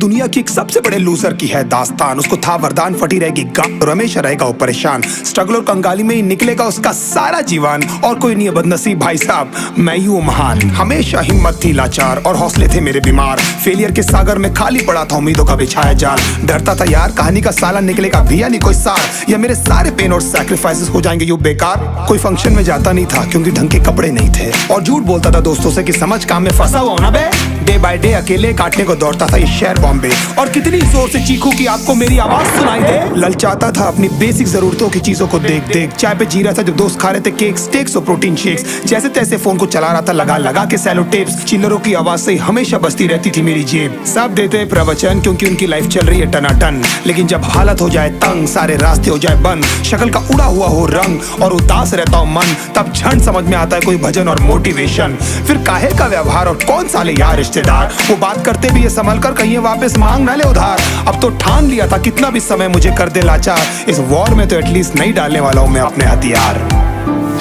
दुनिया की एक सबसे बड़े लूजर की है दास्तान। उसको था वरदान, फटी रहेगी गांठ और हमेशा रहेगा वो परेशान। स्ट्रगल और कंगाली में ही निकलेगा उसका सारा जीवन। और कोई नहीं है बदनसीब भाई साहब, मैं ही हूँ महान। हमेशा हिम्मत थी लाचार और हौसले थे मेरे बीमार। फेलियर के सागर में खाली पड़ा था उम्मीदों का बिछाया जाल। डरता था यार कहानी का साला निकलेगा भी या नहीं कोई सार, या मेरे सारे पेन और सैक्रिफाइसेस हो जाएंगे यूं बेकार। कोई फंक्शन में जाता नहीं था क्योंकि ढंग के कपड़े नहीं थे, और झूठ बोलता था दोस्तों से कि समझ काम में फंसा हुआ ना बे। डे बाय डे अकेले काटने को दौड़ता था ये शहर बॉम्बे। और कितनी जोर से चीखूं कि आपको मेरी आवाज सुनाई दे। ललचाता था अपनी बेसिक जरूरतों की चीजों को देख देख। चाय पे जी रहा था जब दोस्त खा रहे थे केक, स्टेक्स और प्रोटीन शेक्स। जैसे तैसे फोन को चला रहा था लगा लगा के सैलो टेप्स। चिल्लरों की आवाज से हमेशा बजती रहती थी मेरी जेब। सब देते प्रवचन क्योंकि उनकी लाइफ चल रही है टनाटन, लेकिन जब हालत हो जाए तंग, सारे रास्ते हो जाए बंद, शक्ल का उड़ा हुआ हो रंग और उदास रहता हो मन, तब झन समझ में आता है कोई भजन और मोटिवेशन। फिर काहे का व्यवहार और कौन साले यार रिश्तेदार, वो बात करते भी ये संभल कर कहीं वापस मांग ना ले उधार। अब तो ठान लिया था कितना भी समय मुझे कर दे लाचार, इस वॉर में तो एटलीस्ट नहीं डालने वाला हूं मैं अपने हथियार।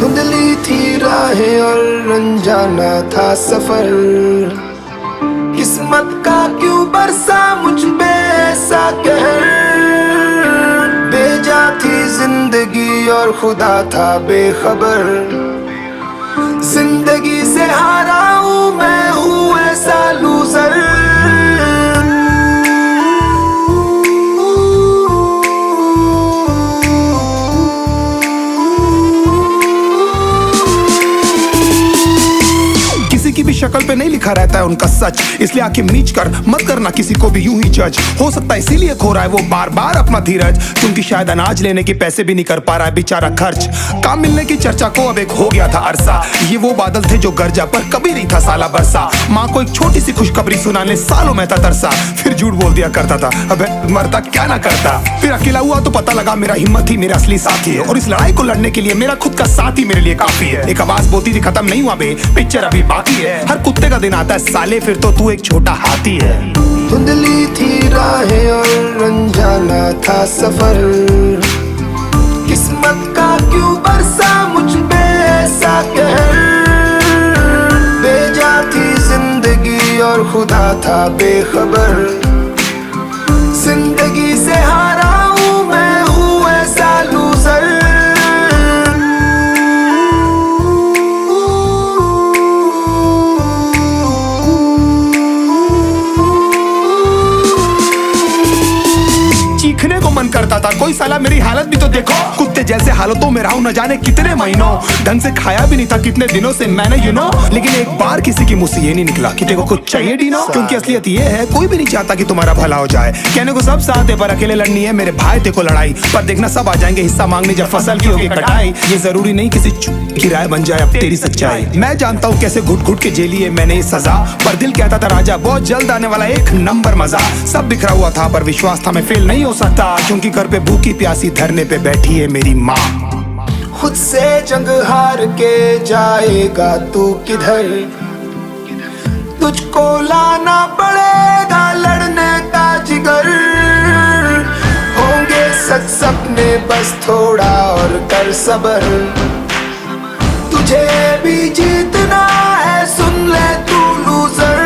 धुंधली थी राहें और अनजाना था सफर, किस्मत का क्यों बरसा मुझ पे ऐसा कहर। बेजा थी जिंदगी और खुदा था बेखबर, जिंदगी से हारा हूँ मैं, हूँ ऐसा लूजर। किसी की भी शक्ल पे नहीं लिखा रहता है उनका सच, इसलिए आंखें मीच कर मत करना किसी को भी यूं ही जज। हो सकता है इसीलिए खो रहा है वो बार बार अपना धीरज, क्योंकि शायद अनाज लेने के पैसे भी नहीं कर पा रहा है बेचारा खर्च। काम मिलने की चर्चा को अब एक हो गया था अरसा, ये वो बादल थे जो गरजा पर कभी नहीं था साला बरसा। माँ को एक छोटी सी खुशखबरी सुनाने सालों में था तरसा, फिर झूठ बोल दिया करता था अबे मरता क्या ना करता। फिर अकेला हुआ तो पता लगा मेरा हिम्मत ही मेरा असली साथी है, और इस लड़ाई को लड़ने के लिए मेरा खुद का साथ ही मेरे लिए काफी है। एक आवाज बोलती थी खत्म नहीं हुआ बे, पिक्चर अभी बाकी है। हर कुत्ते का दिन आता है साले, फिर तो तू एक छोटा हाथी है। धुंधली थी राहें और अनजाना था सफर, किस्मत का क्यों बरसा मुझ पे ऐसा कहर। बेजा थी जिंदगी और खुदा था बेखबर, जिंदगी से हारा हूँ मैं, हूँ ऐसा लूजर। चीखने को मन करता था कोई साला मेरी हालत भी तो देखो। कुत्ते जैसे हालतों में रहा हूं न जाने कितने महीनों, ढंग से खाया भी नहीं था कितने दिनों से मैंने लेकिन एक बार किसी की मुंह से ये नहीं निकला कि तेरे को कुछ चाहिए डीनो। क्योंकि असलियत ये है कोई भी नहीं चाहता कि तुम्हारा भला हो जाए। कहने को सब साथ है पर अकेले लड़नी है मेरे भाई तेरे को लड़ाई, पर देखना सब आ जाएंगे हिस्सा मांगने जब फसल की होगी कटाई। ये जरूरी नहीं किसी की राय बन जाए अब तेरी सच्चाई। मैं जानता हूँ कैसे घुट घुट के झेली है मैंने ये सजा, पर दिल कहता था राजा बहुत जल्द आने वाला एक नंबर मजा। सब बिखरा हुआ था पर विश्वास था मैं फेल नहीं हो सकता, क्योंकि घर पे भूखी प्यासी धरने पे बैठी है मेरी माँ। खुद से जंग हार के जाएगा तू किधर, तुझको लाना पड़ेगा लड़ने का जिगर। होंगे सच सपने बस थोड़ा और कर सबर, तुझे भी जीतना है सुन ले तू लूजर।